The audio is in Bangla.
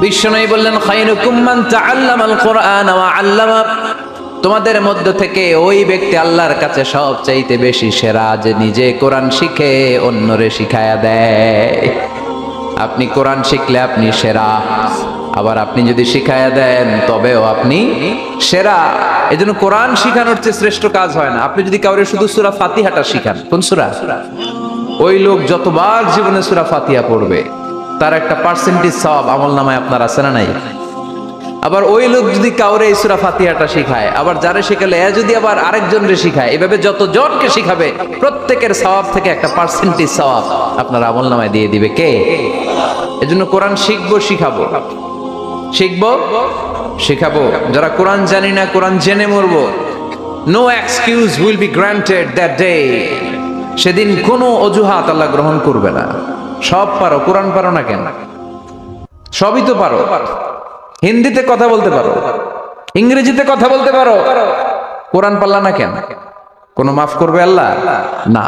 বিশ্বনবী বললেন খায়রুকুম মান তাআল্লামাল কুরআন ওয়া আল্লামা, তোমাদের মধ্য থেকে ওই ব্যক্তি আল্লাহর কাছে সবচাইতে বেশি সেরা যে নিজে কোরআন শিখে অন্যরে শিখায়া দেয়। আপনি কোরআন শিখলে আপনি সেরা, আবার আপনি যদি শিখায়া দেন তবেও আপনি সেরা। এজন্য কোরআন শিখানোর চেয়ে শ্রেষ্ঠ কাজ হয় না। আপনি যদি কাউরে শুধু সূরা ফাতিহাটা শিখান, কোন সূরা, ওই লোক যতবার জীবনে সূরা ফাতিহা পড়বে তার একটা পার্সেন্টেজ সওয়াব আমলনামায় আপনার আছে না নাই? আবার ওই লোক যদি কাউরে এই সূরা ফাতিহাটা শিখায়, আবার যারে শিখালে এ যদি আবার আরেকজনরে শিখায়, এভাবে যতজনকে শিখাবে প্রত্যেকের সওয়াব থেকে একটা পার্সেন্টেজ সওয়াব আপনার আমলনামায় দিয়ে দিবে কে? এজন্য কোরআন শিখবো, শিখাবো, শিখবো, শিখাবো। যারা কোরআন জানি না কোরআন জেনে মরবো, no excuse will be granted that day. সেদিন কোনো অজুহাত আল্লাহ গ্রহণ করবে না। সব পারো, কোরআন পারো না কেন? সবই তো পারো। হিন্দিতে কথা বলতে পারো, ইংরেজিতে কথা বলতে পারো, কোরআন পারলা না কেন? কোনো মাফ করবে আল্লাহ? না।